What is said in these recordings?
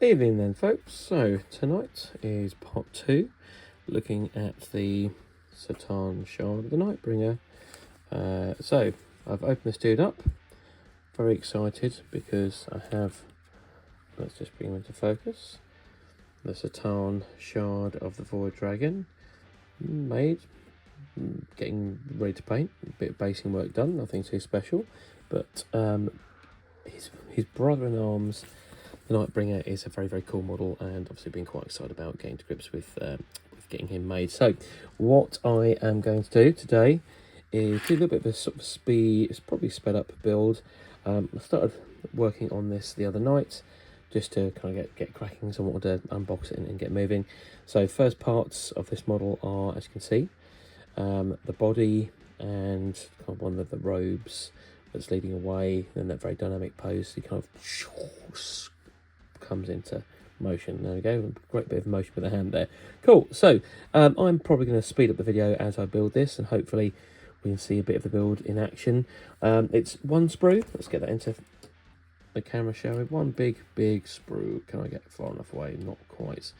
Evening then, folks. So tonight is part 2, looking at the tanshard of the Nightbringer. So I've opened this dude up. Very excited because I have, let's just bring him into focus, the tanshard of the Void Dragon made, getting ready to paint. A bit of basing work done, nothing too special, but his brother-in-arms, the Nightbringer, is a very cool model, and obviously been quite excited about getting to grips with getting him made. So what I am going to do today is do a little bit of a sort of it's probably sped up build. I started working on this the other night just to kind of get cracking, so I wanted to unbox it and get moving. So first parts of this model are, as you can see, the body and kind of one of the robes that's leading away, and that very dynamic pose. He kind of comes into motion. There we go, a great bit of motion with the hand there. Cool. So I'm probably going to speed up the video as I build this, and hopefully we can see a bit of the build in action. It's one sprue. Let's get that into the camera, shall we? One big sprue. Can I get far enough away? Not quite.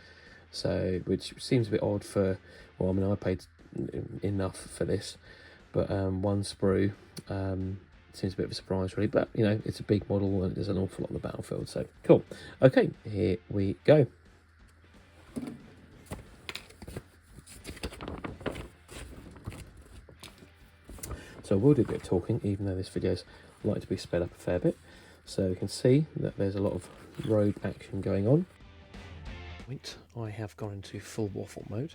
So, which seems a bit odd for, well, I mean, I paid enough for this, but one sprue seems a bit of a surprise, really. But you know, it's a big model and there's an awful lot on the battlefield, so cool. Okay, here we go. So we'll do a bit of talking, even though this video's like to be sped up a fair bit. So you can see that there's a lot of road action going on. I have gone into full waffle mode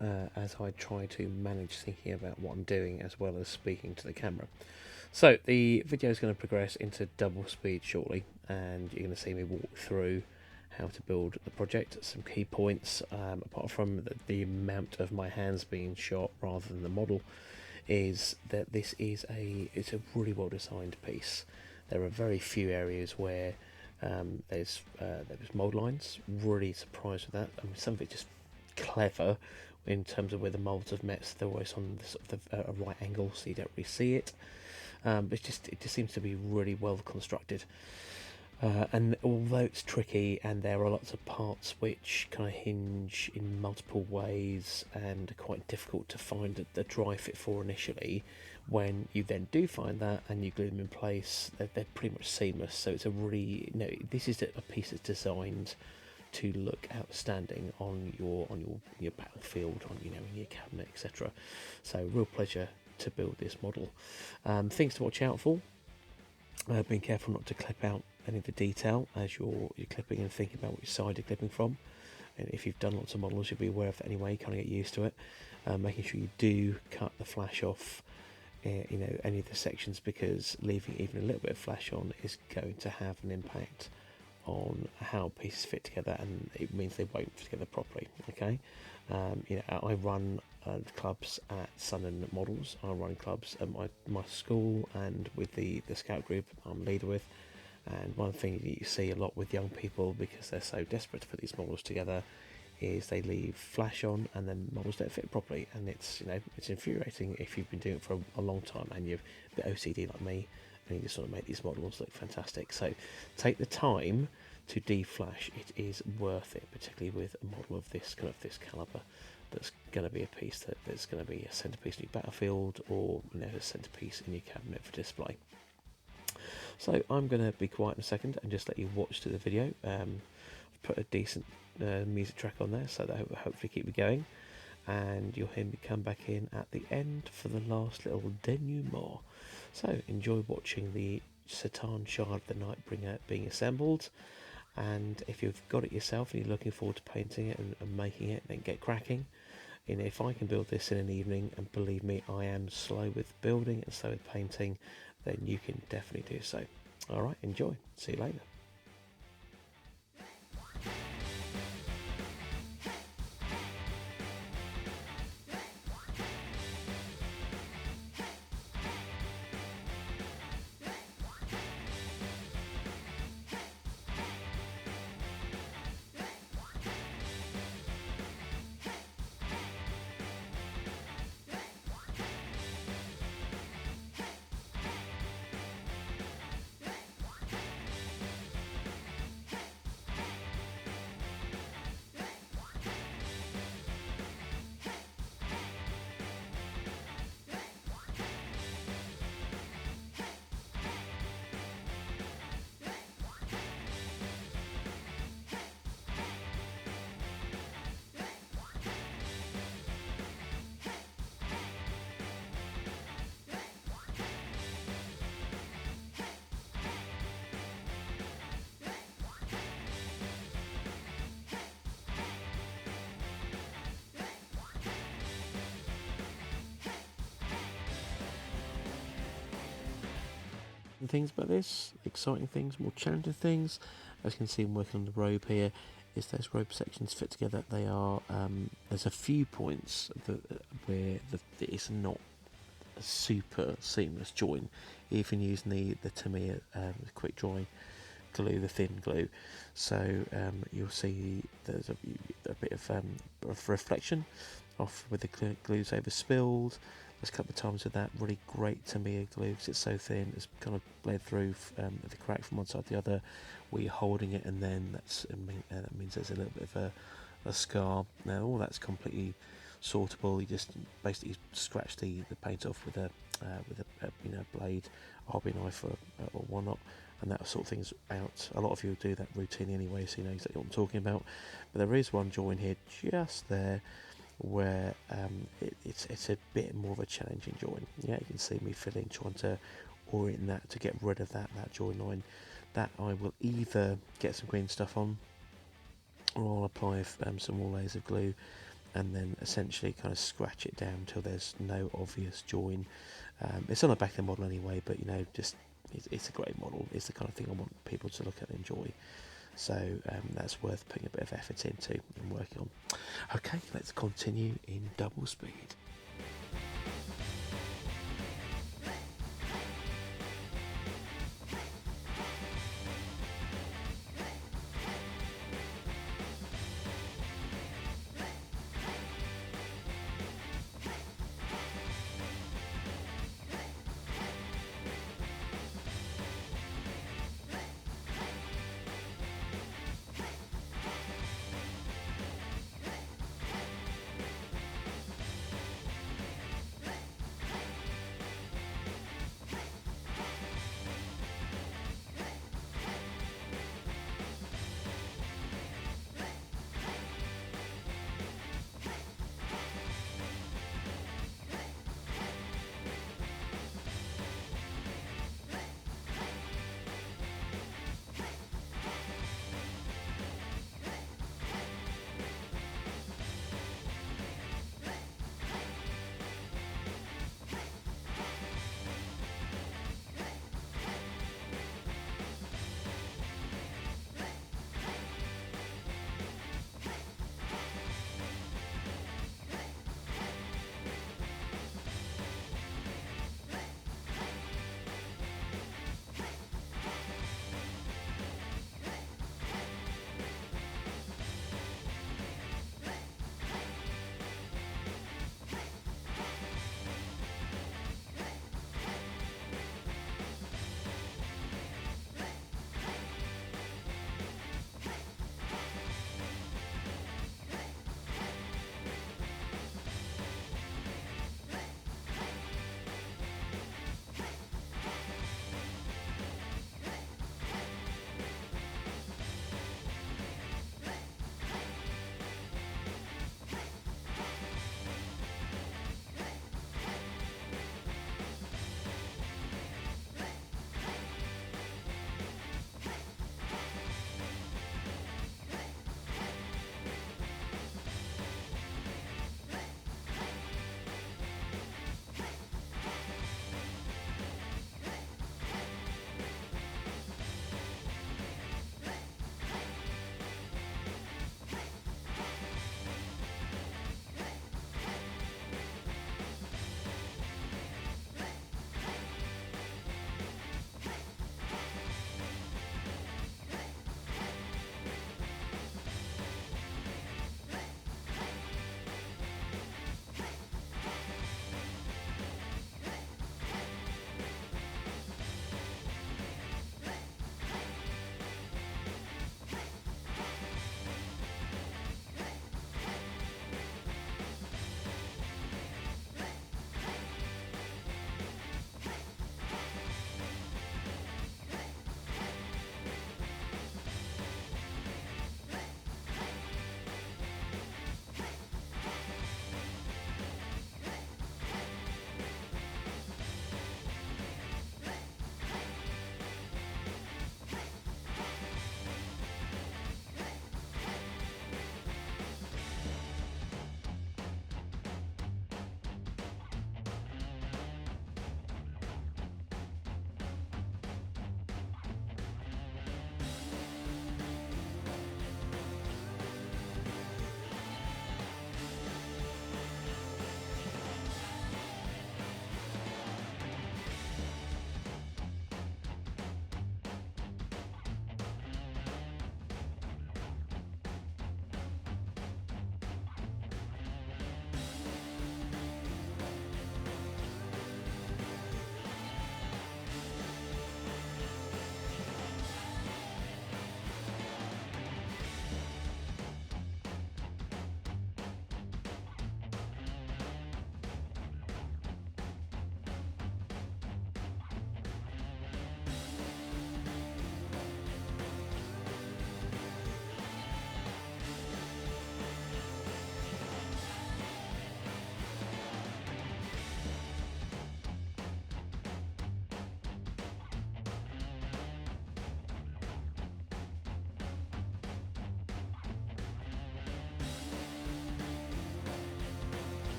as I try to manage thinking about what I'm doing as well as speaking to the camera. So the video is going to progress into double speed shortly, and you're going to see me walk through how to build the project. Some key points, apart from the amount of my hands being shot rather than the model, is that this is it's a really well designed piece. There are very few areas where there's mold lines. Really surprised with that. I mean, some of it just clever in terms of where the molds have met. So they're always on the sort of a right angle, so you don't really see it. But it just seems to be really well constructed. And although it's tricky and there are lots of parts which kind of hinge in multiple ways and are quite difficult to find a dry fit for initially, when you then do find that and you glue them in place, they're pretty much seamless. So it's a really, this is a piece that's designed to look outstanding on your battlefield, in your cabinet, etc. So real pleasure to build this model. Things to watch out for: being careful not to clip out any of the detail as you're clipping, and thinking about which side you're clipping from. And if you've done lots of models, you'll be aware of it anyway. Kind of get used to it. Making sure you do cut the flash off, any of the sections, because leaving even a little bit of flash on is going to have an impact on how pieces fit together, and it means they won't fit together properly. Okay. I run clubs at Sun and Models. I run clubs at my school and with the scout group I'm leader with. And one thing that you see a lot with young people, because they're so desperate to put these models together, is they leave flash on and then models don't fit properly, and it's infuriating if you've been doing it for a long time and you're a bit OCD like me and you just want to make these models look fantastic. So take the time to deflash. It is worth it, particularly with a model of this caliber that's going to be a piece that's going to be a centerpiece in your battlefield, or a centerpiece in your cabinet for display. So I'm going to be quiet in a second and just let you watch through the video. I've put a decent music track on there, so that will hopefully keep me going, and you'll hear me come back in at the end for the last little denouement. So enjoy watching the tanshard of the Nightbringer being assembled, and if you've got it yourself and you're looking forward to painting it and making it, then get cracking. If I can build this in an evening, and believe me, I am slow with building and slow with painting, then you can definitely do so. Alright, enjoy. See you later. things about this, exciting things, more challenging things. As you can see, I'm working on the robe here. Is those robe sections fit together? They are. There's a few points where it's not a super seamless join, even using the Tamiya quick dry glue, the thin glue. So you'll see there's a bit of reflection off with the glue's over spilled. There's a couple of times with that really great Tamiya glue because it's so thin, it's kind of bled through the crack from one side to the other where you're holding it, and then that means there's a little bit of a scar. Now all that's completely sortable. You just basically scratch the paint off with a blade, hobby knife or whatnot, and that sort of things out. A lot of you do that routinely anyway, so you know exactly what I'm talking about. But there is one join here just there where it's a bit more of a challenging join. Yeah, you can see me trying to orient that to get rid of that join line. That I will either get some green stuff on, or I'll apply some more layers of glue and then essentially kind of scratch it down until there's no obvious join. It's on the back of the model anyway, but you know, just it's a great model. It's the kind of thing I want people to look at and enjoy. So that's worth putting a bit of effort into and working on. Okay, let's continue in double speed.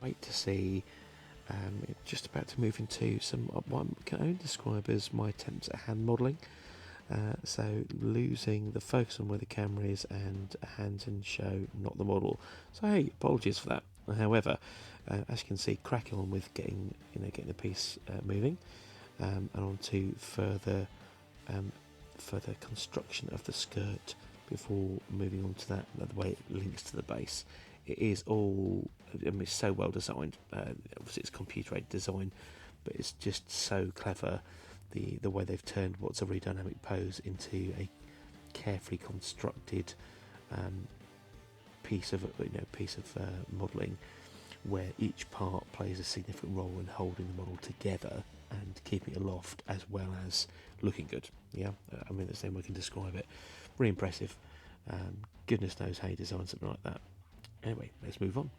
Wait to see. Just about to move into some what I can only describe as my attempts at hand modelling. So losing the focus on where the camera is and hands in show, not the model. So hey, apologies for that. However, as you can see, cracking on with getting the piece moving, and on to further construction of the skirt before moving on to that the way it links to the base. It is all, I mean, it's so well designed. Obviously it's computer-aided design, but it's just so clever, the way they've turned what's a really dynamic pose into a carefully constructed piece of modelling, where each part plays a significant role in holding the model together and keeping it aloft as well as looking good. Yeah, I mean, that's the same way I can describe it. Really impressive. Goodness knows how you design something like that. Anyway, let's move on.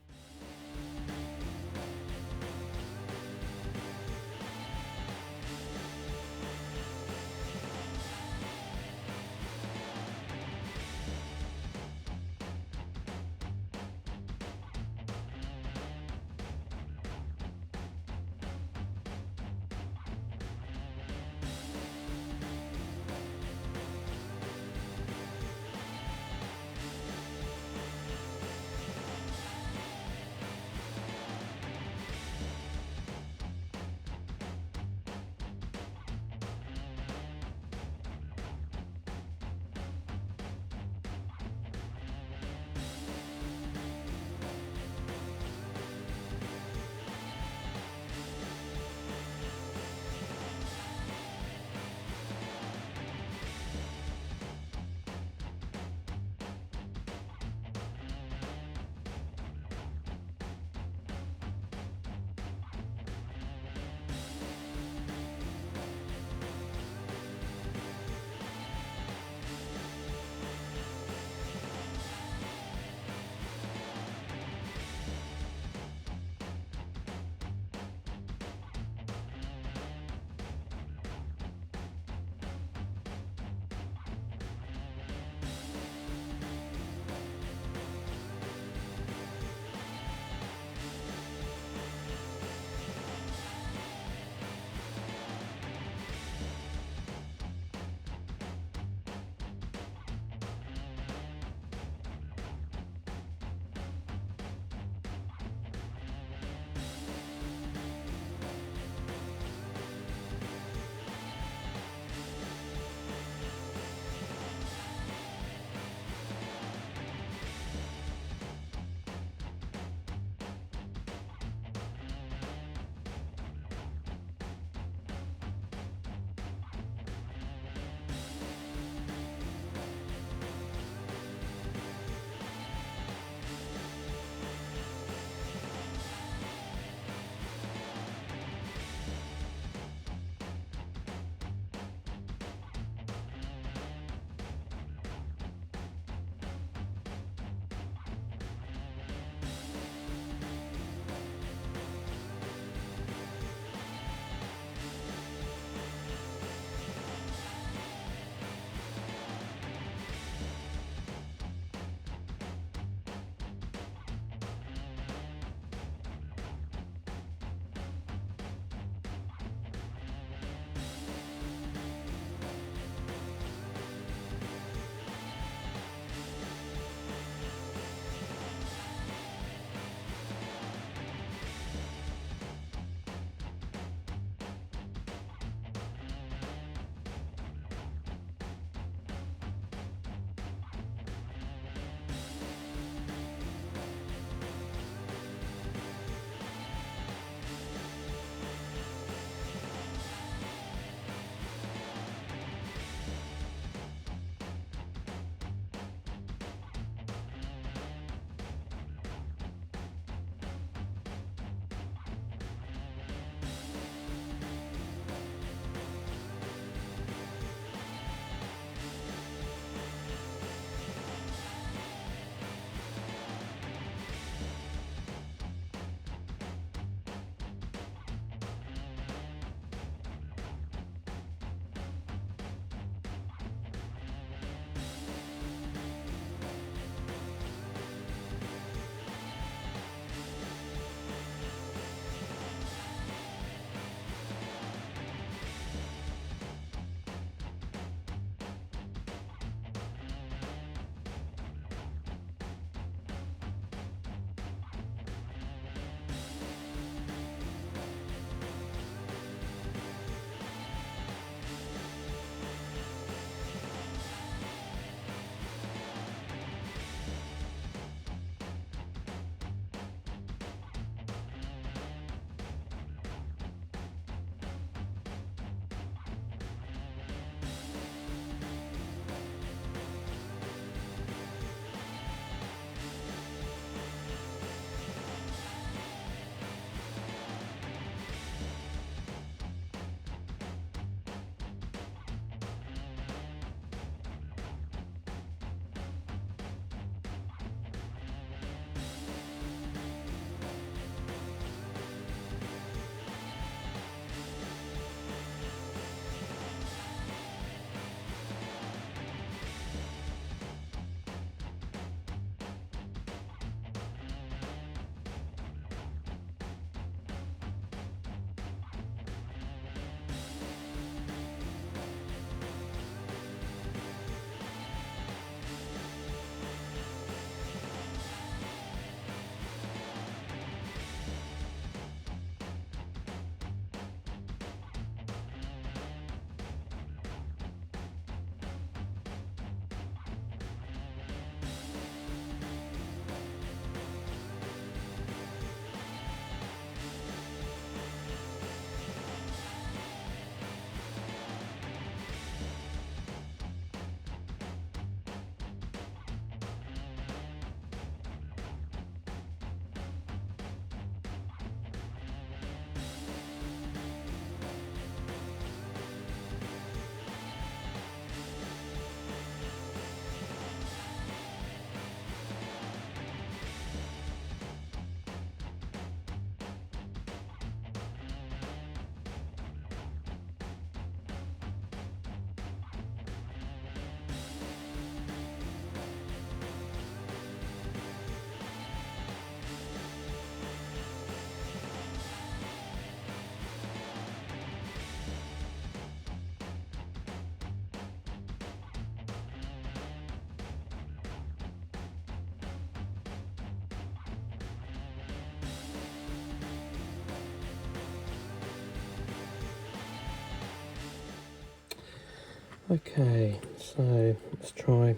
Okay, so let's try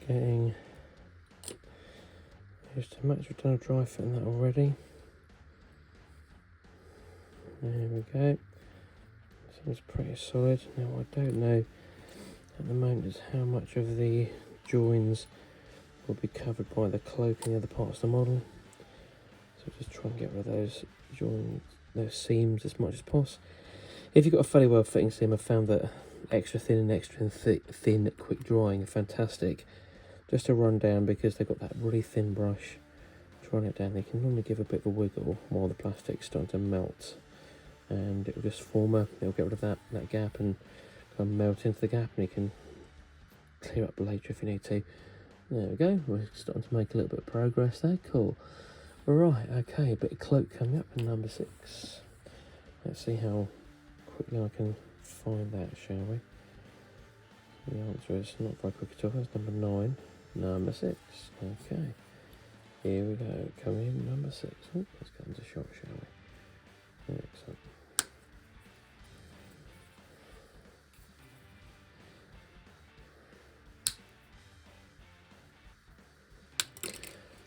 getting just a match. We've done a dry fit on that already. There we go. Seems pretty solid. Now I don't know at the moment is how much of the joins will be covered by the cloak and the other parts of the model. So just try and get rid of those joins, those seams as much as possible. If you've got a fairly well fitting seam, I've found that extra thin and extra thin quick drying are fantastic. Just to run down, because they've got that really thin brush to run it down, they can normally give a bit of a wiggle while the plastic's starting to melt, and it will just form it'll get rid of that gap and kind of melt into the gap, and you can clear up later if you need to. There we go, we're starting to make a little bit of progress there. Cool. Right, okay, a bit of cloak coming up in number 6. Let's see how quickly I can find that, shall we? The answer is not very quick at all. That's number 9. Number 6. Okay. Here we go. Coming in number 6. Oh, let's get into shot, shall we? Excellent.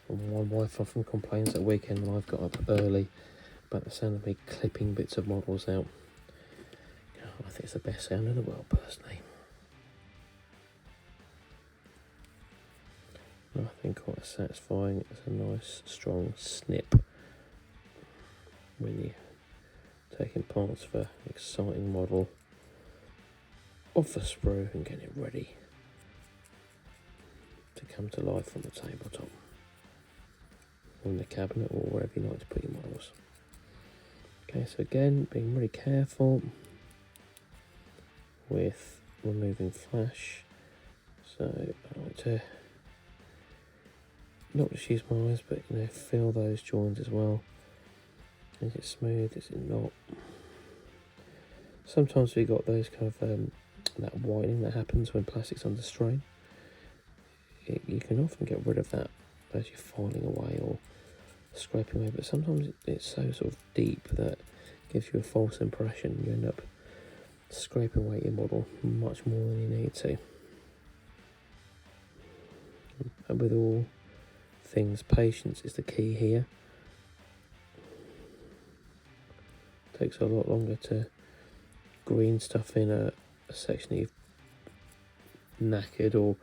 My wife often complains at weekend when I've got up early about the sound of me clipping bits of models out. Oh, I think it's the best sound in the world, personally. I think quite satisfying. It's a nice, strong snip when you're taking parts of an exciting model off the sprue and getting it ready to come to life on the tabletop, in the cabinet, or wherever you like to put your models. Okay, so again, being really careful with removing flash. So I like to not just use my eyes, but feel those joins as well. Is it smooth? Is it not? Sometimes we got those kind of that whitening that happens when plastic's under strain. You can often get rid of that as you're filing away or scraping away, but sometimes it's so sort of deep that it gives you a false impression. You end up scraping away your model much more than you need to. And with all things, patience is the key here. It takes a lot longer to green stuff in a section that you've knackered, or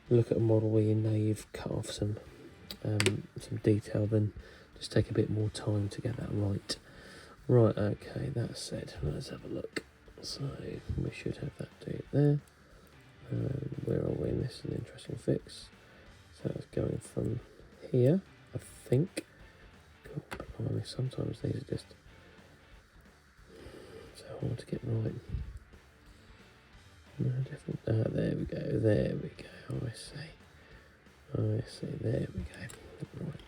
look at a model where you know you've cut off some detail, then just take a bit more time to get that right. Right, okay, that said, let's have a look. So we should have that dude there. Where are we? This is an interesting fix. So it's going from here, I think. God, blimey, sometimes these are just so hard to get right. No, different. There we go. There we go. I see. There we go. Right.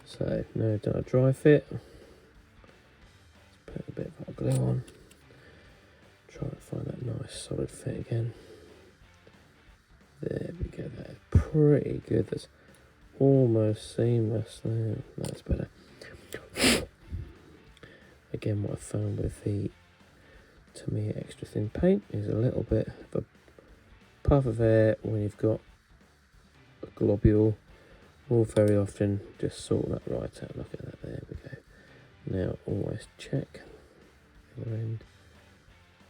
So now I've done a dry fit. Let's put a bit of hot glue on. Try to find that nice solid fit again. There we go. That is pretty good. That's almost seamless there. That's better. Again, what I found with the Tamiya extra thin paint is a little bit of a puff of air when you've got a globule. Will very often just sort that right out. Look at that. There we go. Now always check the other end,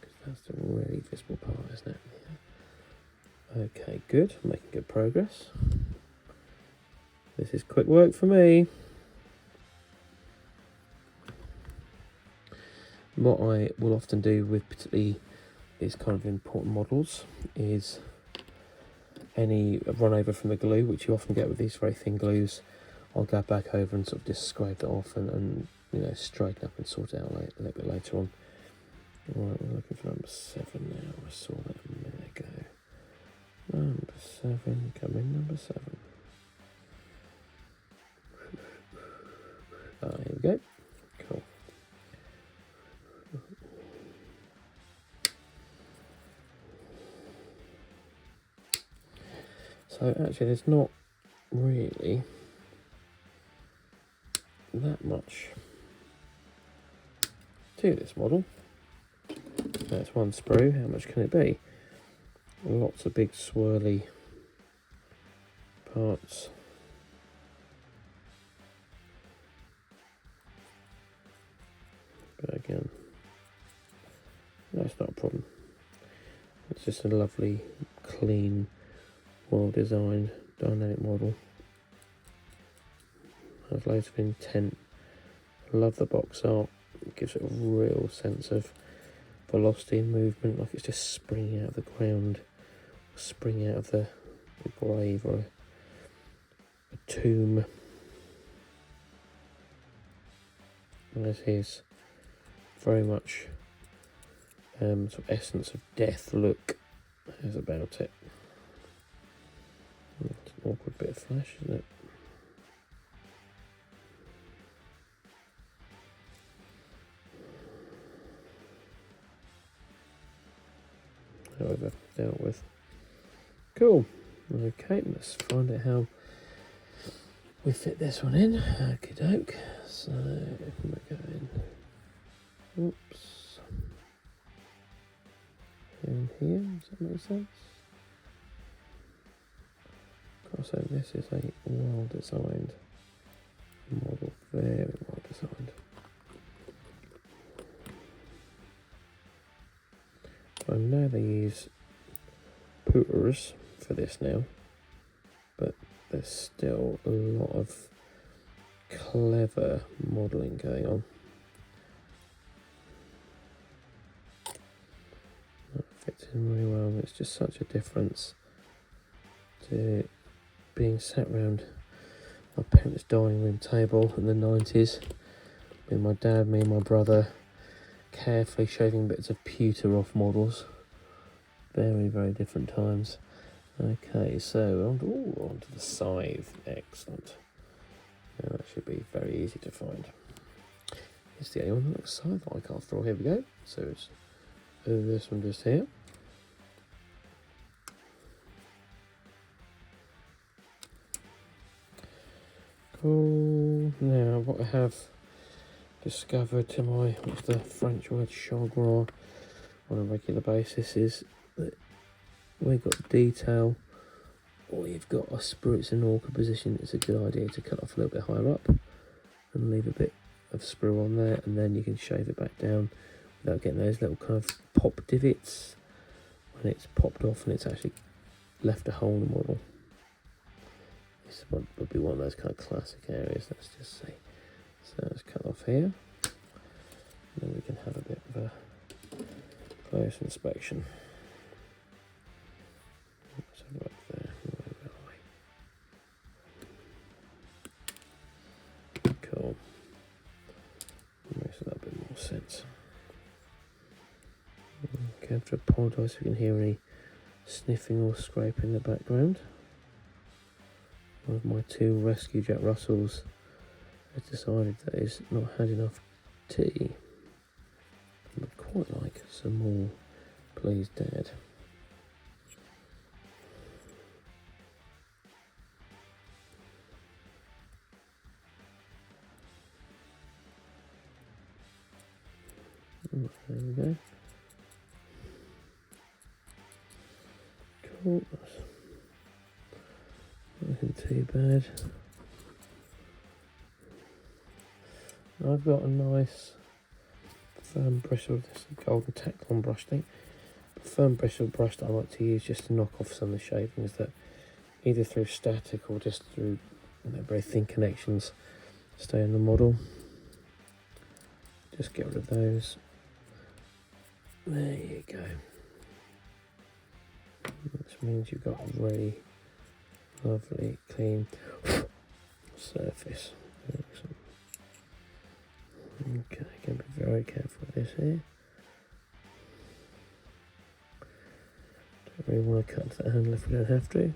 because that's the really visible part, isn't it? Yeah. Okay, good. Making good progress. This is quick work for me. What I will often do with particularly these kind of important models is any run over from the glue, which you often get with these very thin glues, I'll go back over and sort of just scrape that off and straighten up and sort it out a little bit later on. Right, we're looking for number 7 now. I saw that a minute ago. Number 7, come in, number 7. Here we go. Cool. So actually there's not really that much to this model. That's one sprue. How much can it be? Lots of big swirly parts. But again, that's not a problem. It's just a lovely, clean, well-designed, dynamic model. Has loads of intent. I love the box art. It gives it a real sense of velocity and movement, like it's just springing out of the ground, springing out of the grave or a tomb. And there's his very much sort of essence of death look is about it. It's an awkward bit of flash, isn't it? However, dealt with. Cool. Okay, let's find out how we fit this one in. Okie doke. So we're going. Oops. In here, does that make sense? So this is a well designed model, very well designed. I know they use pooters for this now, but there's still a lot of clever modelling going on. That fits in really well. It's just such a difference to being sat around my parents' dining room table in the 90s with my dad, me and my brother carefully shaving bits of pewter off models. Very, very different times. Okay, so onto the scythe. Excellent. Now that should be very easy to find. It's the only one that looks scythe-like after all. Here we go. So it's this one just here. Cool. Now what I have discovered to my, what's the French word, chagrin, on a regular basis is that we've got detail, or you've got a sprue it's in an awkward position. It's a good idea to cut off a little bit higher up and leave a bit of sprue on there, and then you can shave it back down without getting those little kind of pop divots when it's popped off and it's actually left a hole in the model. This would be one of those kind of classic areas, let's just say. So let's cut off here, and then we can have a bit of a close inspection. Let's have a look there. Cool. Makes a little bit more sense. Okay, I have to apologise if you can hear any sniffing or scraping in the background. One of my two rescue Jack Russells has decided that he's not had enough tea. I would quite like some more, please, Dad. There we go. Cool. Nothing too bad. I've got a nice firm bristle, this golden Taclon brush thing. Firm bristle brush that I like to use just to knock off some of the shavings that either through static or just through very thin connections stay in the model. Just get rid of those. There you go. Which means you've got a really lovely clean surface. Excellent. Okay, can be very careful with this here. Don't really want to cut into that handle if we don't have to.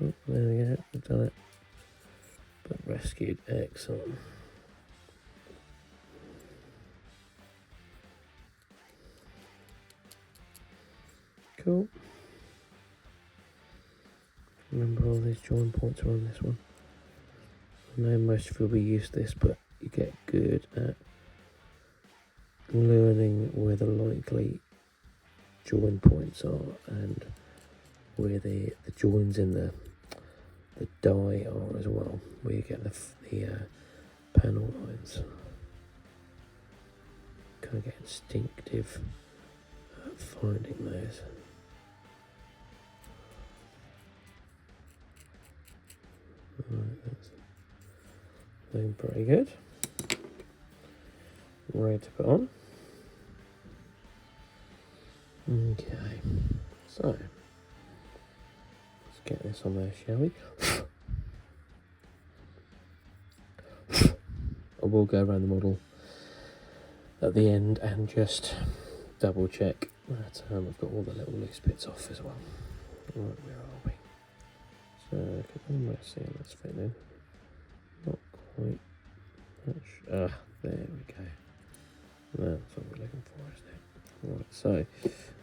Oh, there we go, we've done it. But rescued, excellent. Cool. Remember, all these join points are on this one. I know most of you will be used to this, but you get good at learning where the likely join points are and where the joins in the die are as well, where you get the panel lines. Kind of get instinctive at finding those. Right, that's looking pretty good. Ready to put on. Okay, so let's get this on there, shall we? I will go around the model at the end and just double check that I've got all the little loose bits off as well. Right, where are we? So, can I almost see how that's fitting in? Not quite. There we go. That's what we're looking for, isn't it? Right, so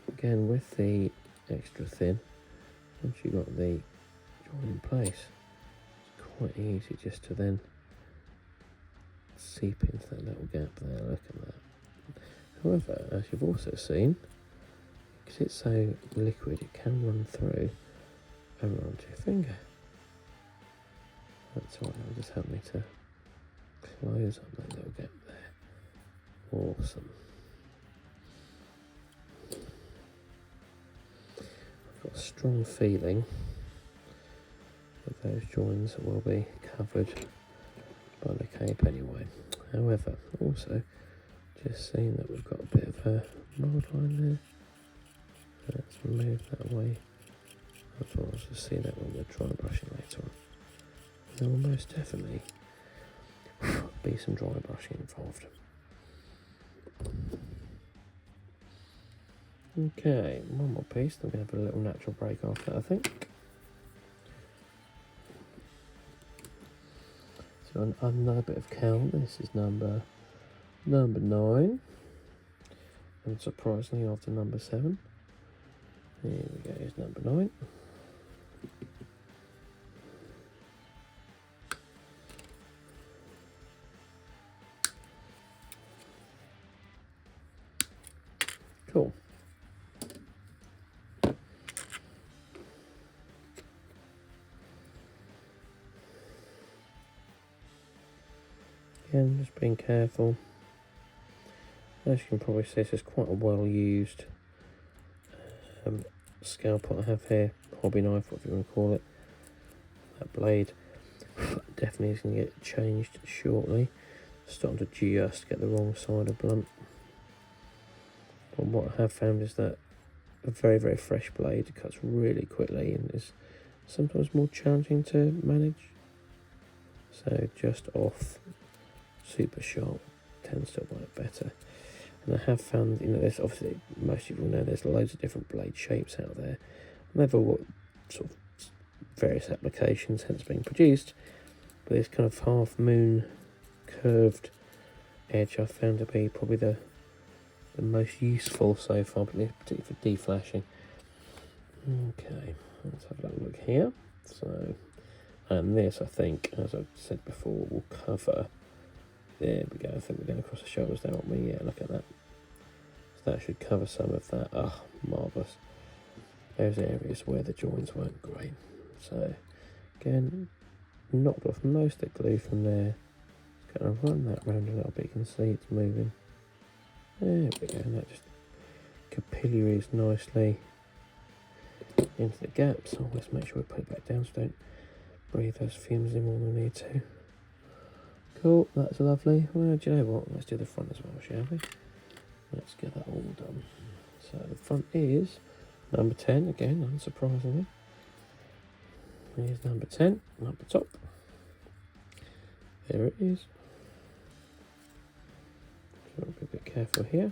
again with the extra thin, once you've got the joint in place, it's quite easy just to then seep into that little gap there. Look at that. However, as you've also seen, because it's so liquid, it can run through and run to your finger. That's why it'll just help me to close up that little gap there. Awesome. I've got a strong feeling that those joins will be covered by the cape anyway. However, also just seeing that we've got a bit of a mould line there. Let's move that away. That's what I was just seeing that when we're dry brushing later on. There will most definitely be some dry brushing involved. Okay, one more piece. I'm going to have a little natural break after, I think. So another bit of count. This is number 9, and surprisingly after number 7. Here we go. Here's number 9. Cool. Again, just being careful. As you can probably see, this is quite a well used scalpel I have here, hobby knife, whatever you want to call it. That blade definitely is going to get changed shortly. Starting to just get the wrong side of blunt. But what I have found is that a very, very fresh blade cuts really quickly and is sometimes more challenging to manage. So just off, super sharp tends to work better. And I have found, there's obviously, most people know there's loads of different blade shapes out there. And they've all got sort of various applications, hence being produced. But this kind of half moon curved edge I found to be probably the most useful so far, particularly for deflashing. Okay, let's have a little look here. So, and this, I think, as I've said before, will cover. There we go. I think we're going across the shoulders there, aren't we? Yeah, look at that. So that should cover some of that. Oh, marvellous. Those areas where the joins weren't great. So, again, knocked off most of the glue from there. Just going to run that round a little bit. You can see it's moving. There we go. And that just capillaries nicely into the gaps. Always make sure we put it back down so don't breathe those fumes in more than we need to. Cool, that's lovely. Well, do you know what? Let's do the front as well, shall we? Let's get that all done. So the front is number 10, again, unsurprisingly. Here's number 10, up the top. There it is. So be a bit careful here.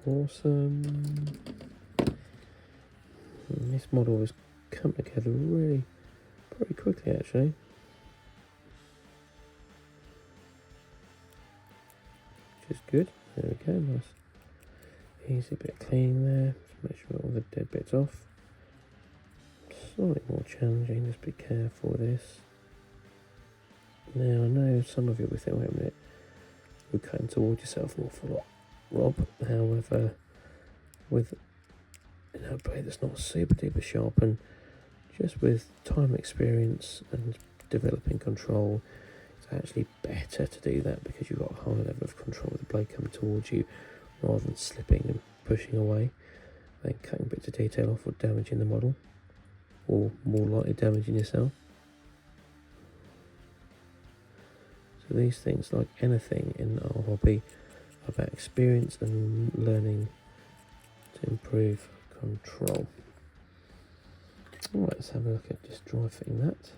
Awesome. And this model has come together really pretty quickly actually. Which is good. There we go, nice easy bit of cleaning there. Just make sure all the dead bits off. slightly more challenging. Just be careful with this. Now I know some of you will think, wait a minute, you're cutting towards yourself an awful lot, Rob. However, with a blade that's not super duper sharp, and just with time, experience and developing control, it's actually better to do that because you've got a high level of control with the blade coming towards you rather than slipping and pushing away, then cutting bits of detail off or damaging the model, or more likely damaging yourself. So these things, like anything in our hobby, are about experience and learning to improve control. Alright, let's have a look at just dry fitting that.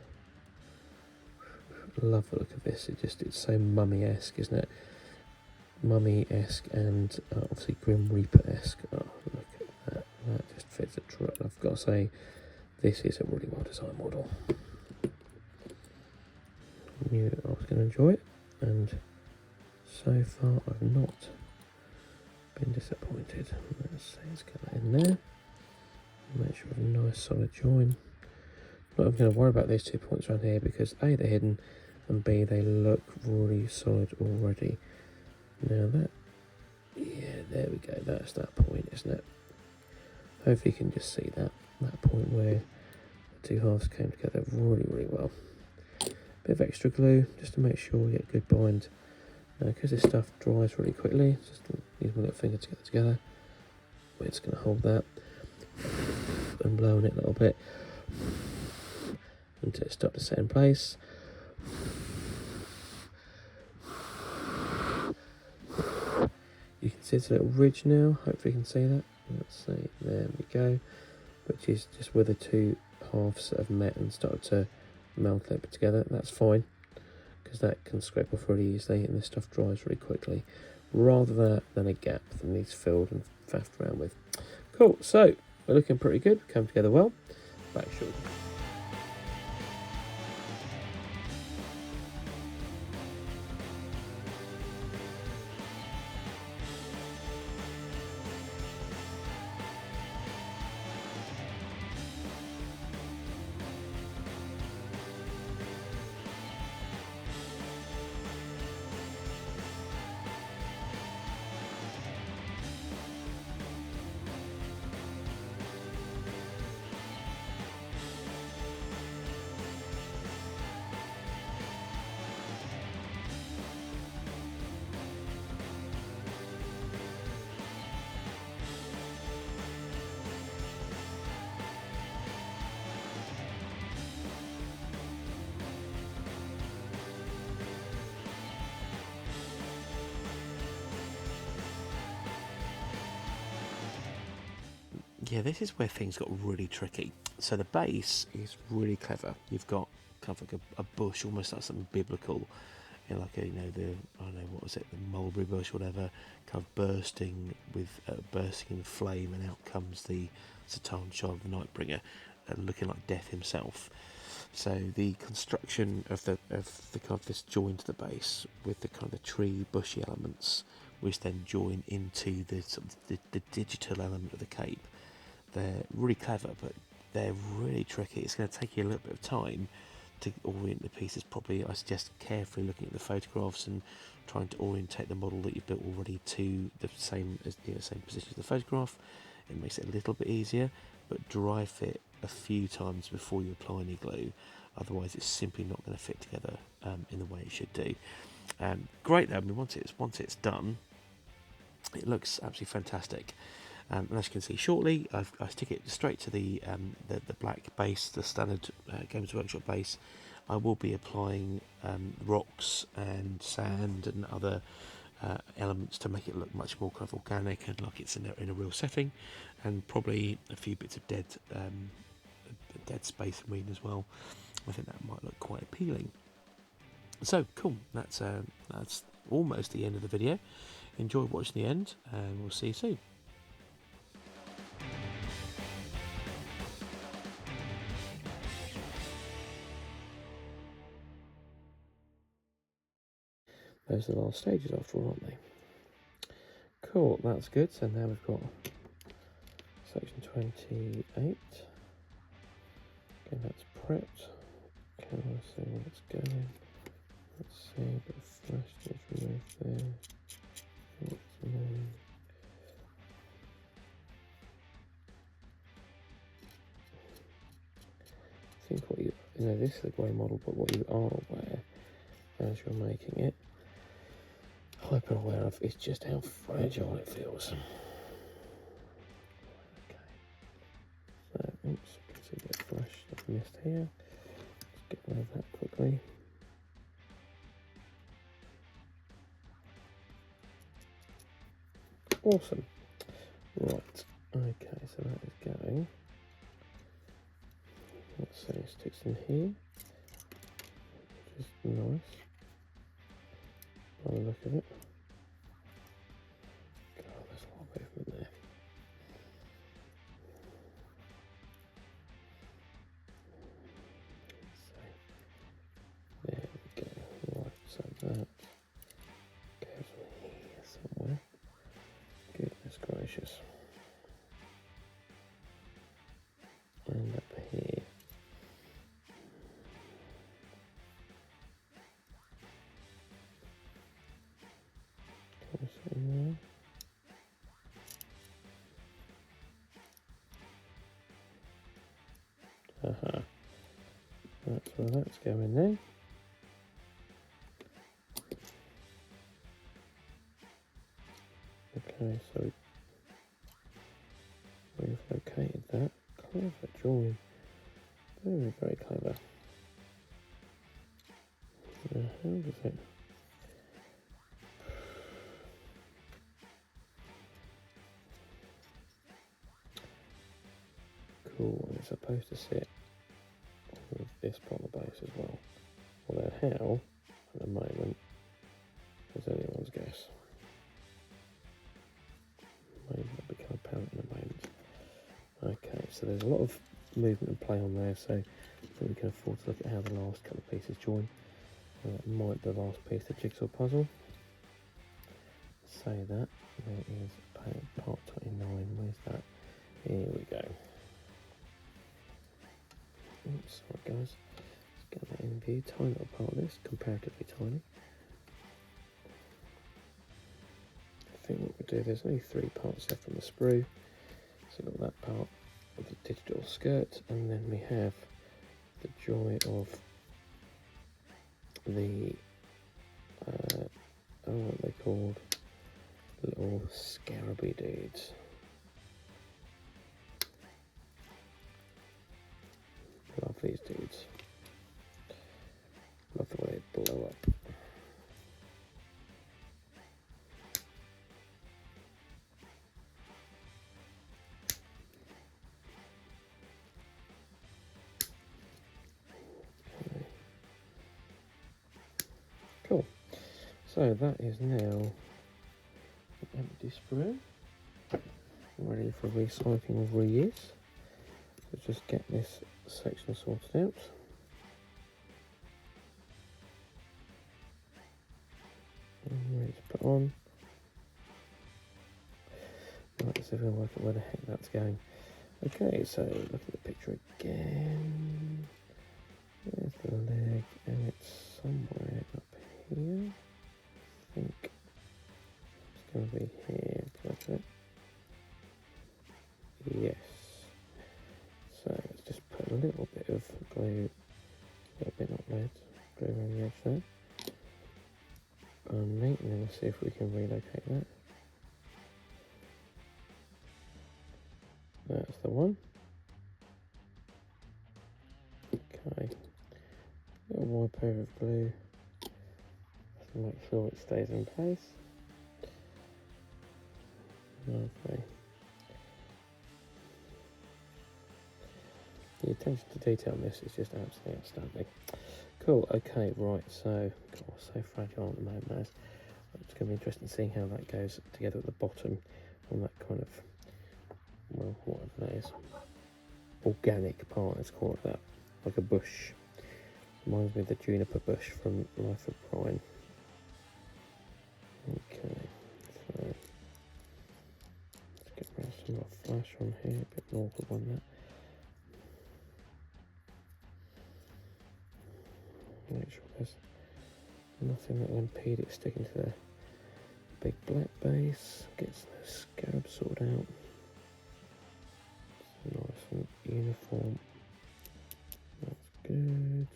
Love the look of this. It's so mummy-esque, isn't it? Mummy-esque and obviously Grim Reaper-esque. Oh, look at that. That just fits a truck. I've got to say, this is a really well-designed model. I knew I was going to enjoy it, and so far I've not been disappointed. Let's see, let's get that in there. Make sure we have a nice solid join. Not even going to worry about these 2 points around here because A, they're hidden, and B, they look really solid already. Now that, yeah, there we go, that's that point, isn't it? Hopefully you can just see that point where the two halves came together really, really well. Bit of extra glue just to make sure we get a good bind. Now because this stuff dries really quickly, just use my little finger to get it together. We're just going to hold that and blow on it a little bit until it starts to set in place. You can see it's a little ridge now, hopefully you can see that. Let's see, there we go. Which is just where the two halves have met and started to melt a little bit together. That's fine, because that can scrape off really easily and this stuff dries really quickly. Rather than a gap that needs filled and faffed around with. Cool, so we're looking pretty good, come together well. Back shortly. Yeah, this is where things got really tricky. So the base is really clever. You've got kind of like a bush, almost like something biblical, you know, like a, I don't know, what was it, the mulberry bush, whatever, kind of bursting in flame, and out comes the tanshard, the Nightbringer, looking like death himself. So the construction of the kind of this join to the base with the kind of the tree bushy elements, which then join into the sort of the digital element of the cape. They're really clever, but they're really tricky. It's going to take you a little bit of time to orient the pieces properly. I suggest carefully looking at the photographs and trying to orientate the model that you've built already to the same same position as the photograph. It makes it a little bit easier, but dry fit a few times before you apply any glue. Otherwise, it's simply not going to fit together in the way it should do. Great though. I mean, once it's done, it looks absolutely fantastic. And as you can see shortly, I stick it straight to the black base, the standard Games Workshop base. I will be applying rocks and sand and other elements to make it look much more kind of organic and like it's in a real setting, and probably a few bits of dead space in green as well. I think that might look quite appealing. So cool, that's almost the end of the video. Enjoy watching the end, and we'll see you soon. Those are the last stages after all, aren't they? Cool, that's good. So now we've got section 28. Okay, that's prepped. Okay, let's see where it's going. Let's see, a bit of flash gets removed there. That's annoying. I think what you know, this is a grey model, but what you are aware as you're making it, hyper aware of, is just how fragile it feels. Okay, so oops, you can see a bit of flash I've missed here. Let's get rid of that quickly. Awesome. Right, okay, so that is going. Let's say it sticks in here, which is nice by the look of it. God, there's a lot of movement there. So, there we go. Right, so that goes in here somewhere. Goodness gracious. And up here. Can we see there? Aha. That's where that's going there. Okay, so we've located that. Clever drawing. Very, very clever. Now, how does it? Cool, and it's supposed to sit with this part of the base as well. Although how, at the moment, is anyone's guess. Maybe that'll become apparent in a moment. Okay, so there's a lot of movement and play on there, so I think we can afford to look at how the last couple of pieces join. That might be the last piece of the jigsaw puzzle. Say that. There is part 29. Where's that? Here we go. Oops, sorry guys. Let's get that in view. Tiny little part of this, comparatively tiny. I think what we'll do, there's only 3 parts left from the sprue. So we've got that part of the digital skirt, and then we have the joy of the, what are they called? Little scaraby dudes. Love these dudes. Love the way they blow up. Okay. Cool. So that is now an empty sprue, ready for recycling or reuse. Let's just get this section sorted out. And ready to put on. Right, let's see if we can work out where the heck that's going. Okay, so look at the picture again. There's the leg, and it's somewhere up here. I think it's going to be here. Look at it. Yes. So let's just put a little bit of glue, a little bit not lead, glue around the edge there. Neat, and then we'll see if we can relocate that. That's the one. Okay. Little wipe over of glue to make sure it stays in place. Okay. The attention to detail on this is just absolutely outstanding. Cool, okay, right, so, God, so fragile at the moment, guys. It's going to be interesting seeing how that goes together at the bottom on that kind of, well, whatever that is. Organic part, let's call it that. Like a bush. Reminds me of the juniper bush from Life of Brian. Okay, so let's get rid of some of the flash on here, a bit of an awkward one there. sure there's nothing that will impede it sticking to the big black base. Gets the scarab sorted out. It's nice and uniform. That's good.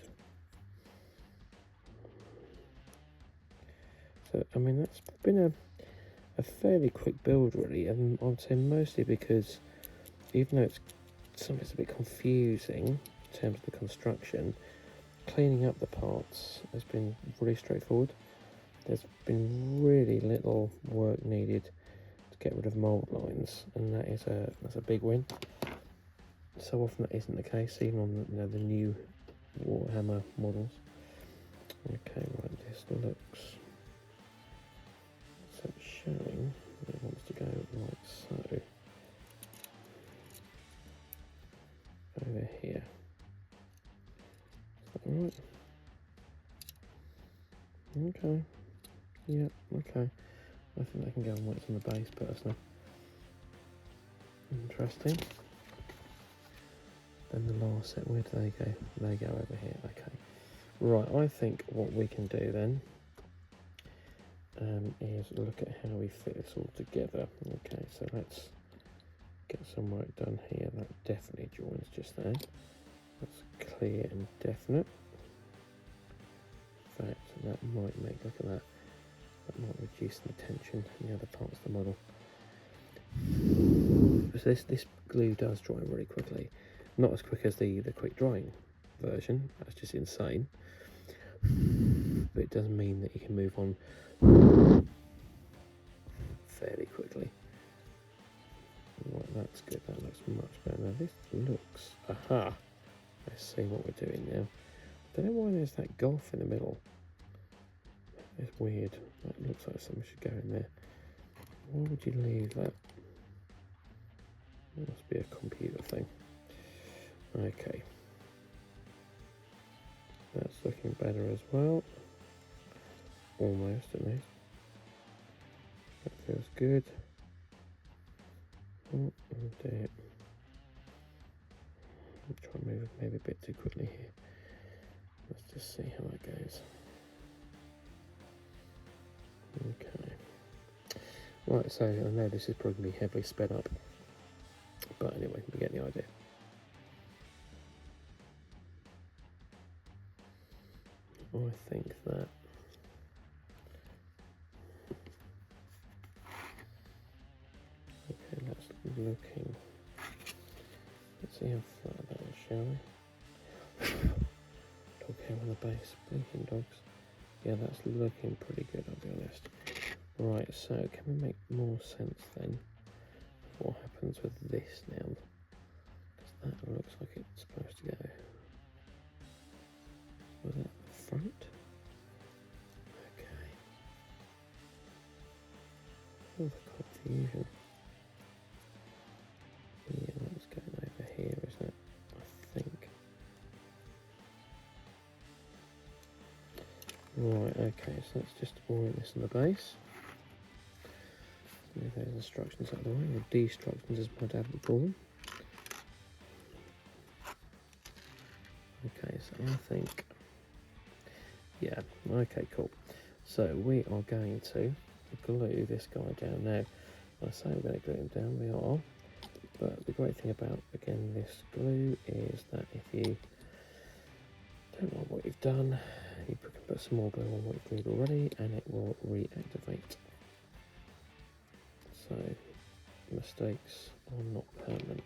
So, I mean, that's been a fairly quick build, really, and I would say mostly because even though it's sometimes a bit confusing in terms of the construction, cleaning up the parts has been really straightforward. There's been really little work needed to get rid of mould lines, and that's a big win. So often that isn't the case, even on the new Warhammer models. Okay, right, this looks, so it's showing that it wants to go like so. Over here. Is that right? Okay. Yeah, okay. I think they can go on what's on the base personally. Interesting. Then the last set, where do they go? They go over here, okay. Right, I think what we can do then is look at how we fit this all together. Okay, so let's get some work done here. That definitely joins just there. That's clear and definite. In fact, that might make, look at that, that might reduce the tension in the other parts of the model. So this glue does dry really quickly. Not as quick as the quick drying version, that's just insane. But it does mean that you can move on fairly quickly. Right, that's good, that looks much better. Now this looks, aha! Let's see what we're doing now. I don't know why there's that gulf in the middle. It's weird. That looks like something should go in there. Why would you leave that? It must be a computer thing. Okay. That's looking better as well. Almost, at least. That feels good. Oh dear. I'm trying to move maybe a bit too quickly here. Let's just see how that goes. Okay. Right, so I know this is probably going to be heavily sped up. But anyway, we get the idea. I think that okay, that's looking. Let's see how far that is, shall we? Dog hair on the base, blinking dogs. Yeah, that's looking pretty good, I'll be honest. Right, so can we make more sense then of what happens with this now? Because that looks like it's supposed to go. Was that the front? Okay. Oh, the confusion. Yeah, that's going over here, isn't it? I think. Right, okay, so let's just orient this on the base. Move those instructions out of the way, or destructions as my dad would call them. Okay, so I think, yeah, okay, cool. So we are going to glue this guy down. Now, I say we're going to glue him down, we are, but the great thing about, again, this glue is that if you don't like what you've done, you can put some more glue on what you've glued already and it will reactivate. So mistakes are not permanent.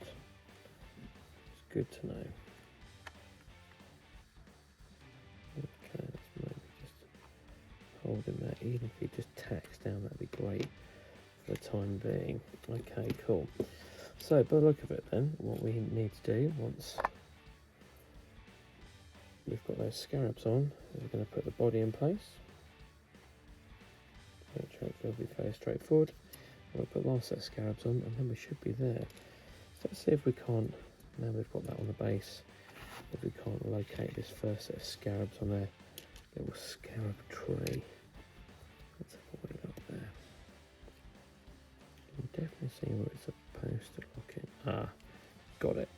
It's good to know. Okay, let's maybe just hold him there. Even if he just tacks down, that'd be great for the time being. Okay, cool. So by the look of it then, what we need to do once we've got those scarabs on, we're going to put the body in place, which hopefully will be fairly straightforward. We'll put the last set of scarabs on and then we should be there. So let's see if we can't, now we've got that on the base, if we can't locate this first set of scarabs on their little scarab tree. Let's have a wait up there. You can definitely see where it's supposed to lock in. Ah, got it.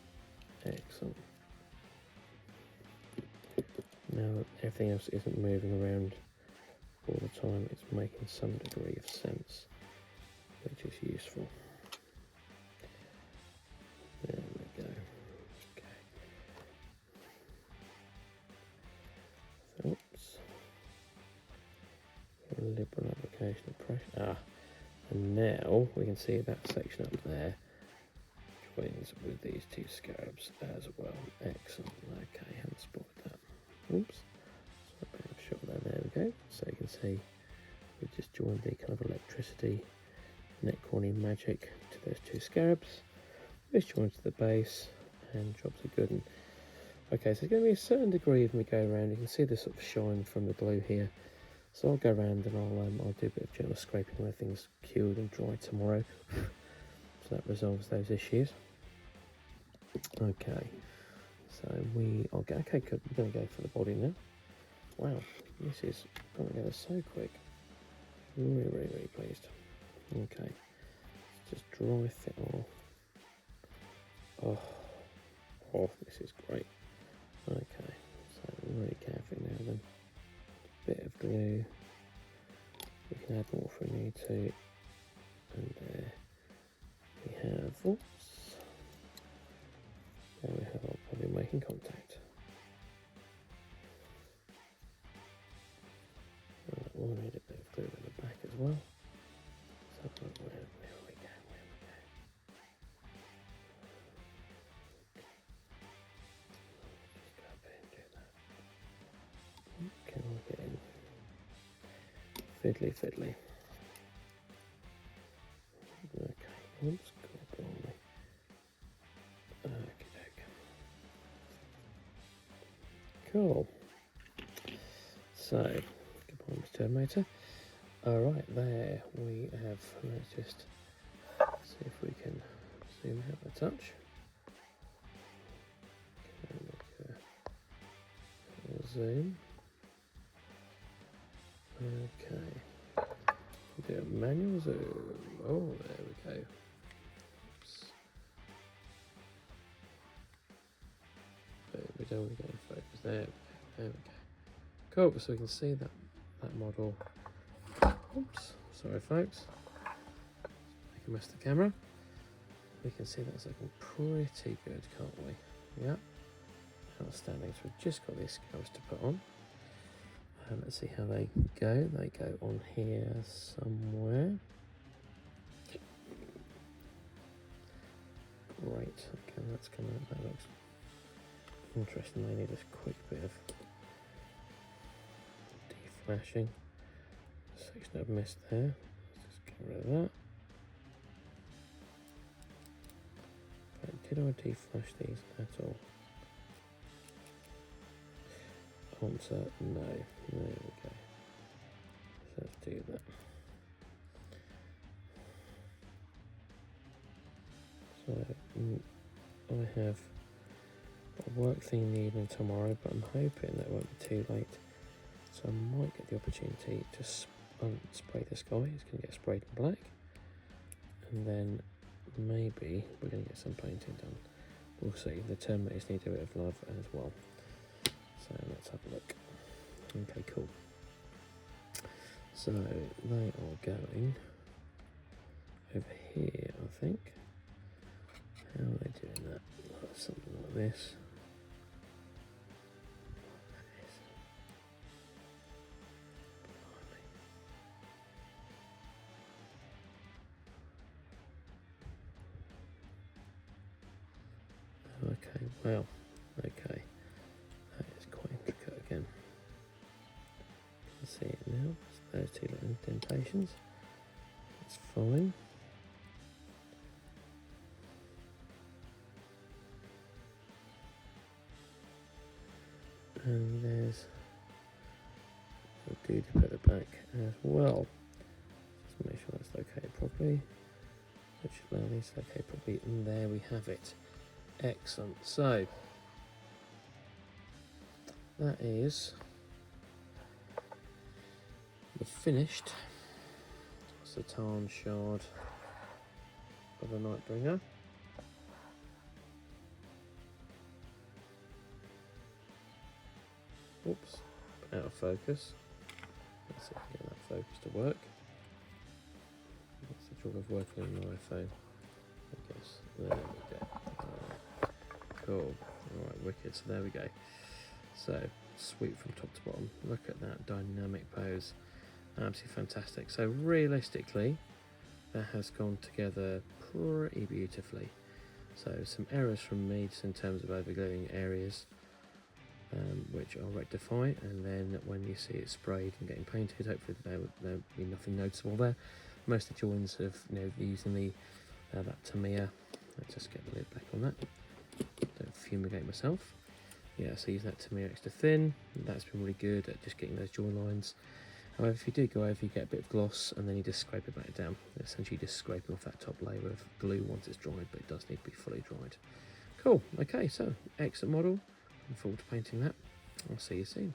Excellent. Now everything else isn't moving around all the time, it's making some degree of sense, which is useful. There we go. Okay. So, oops. A liberal application of pressure. And now we can see that section up there joins with these two scarabs as well. Excellent. Okay, haven't spotted that. Oops. So a bit of shot there we go. So you can see we just joined the kind of electricity net corny magic to those two scarabs. This joins to the base and jobs are good. And okay, so there's going to be a certain degree of me go around. You can see the sort of shine from the glue here. So I'll go around and I'll do a bit of gentle scraping when things cured and dry tomorrow. So that resolves those issues. Okay, so we are okay. Good. We're going to go for the body now. Wow, this is going together so quick. Really, really, really pleased. Okay, let's just dry fit off. Oh, this is great. Okay, so really carefully now then. Bit of glue. We can add more if we need to. And there we have. Oops. There we have our body making contact. We'll need a bit of glue in the back as well. So where we go. Just go up here and do that. Can I get in? Fiddly. Okay, oops, God on me. Okay. Cool. So, goodbye, Mr. Terminator. Alright, there we have. Let's just see if we can zoom out a touch. Okay, we'll zoom. Okay. Do a manual zoom. Oh, there we go. Oops. We don't want to get in focus. There we go. Cool. So we can see that model. Oops. Sorry, folks. Make a mess of the camera. We can see that's looking pretty good, can't we? Yeah. Outstanding. So we've just got these scales to put on. Let's see how they go. They go on here somewhere. Great. Okay, that's coming up. That looks interesting. They need a quick bit of deflashing. Section I've missed there. Let's just get rid of that. But did I deflash these at all? Answer no. There we go. So let's do that. So I have a work thing in the evening tomorrow, but I'm hoping that won't be too late. So I might get the opportunity to spray this guy. He's going to get sprayed in black, and then maybe we're going to get some painting done. We'll see. The Terminators need a bit of love as well. So let's have a look. Okay, cool. So they are going over here, I think. How are they doing that? Something like this. Okay, well, okay. That is quite intricate again. You can see it now. Those two little indentations. That's fine. And there's a dude at the back as well. Just make sure that's located properly. Which allow these to locate properly, and there we have it. Excellent. So that is the finished. What's the tanshard of the Nightbringer? Oops. out of focus. Let's see if we get that focus to work. That's the trouble of working on an iPhone, I guess. There we go. Alright. Cool. Alright, wicked. So there we go. So, sweep from top to bottom. Look at that dynamic pose. Absolutely fantastic. So realistically, that has gone together pretty beautifully. So some errors from me just in terms of overgluing areas, which I'll rectify, and then when you see it sprayed and getting painted, hopefully there'll be nothing noticeable there. Most of the joins of using the that Tamiya. Let's just get the lid back on that. Don't fumigate myself. Yeah, so using that Tamiya extra thin, that's been really good at just getting those join lines. However, if you do go over, you get a bit of gloss, and then you just scrape it back down. Essentially just scraping off that top layer of glue once it's dried, but it does need to be fully dried. Cool, okay, so excellent model. Looking forward to painting that. I'll see you soon.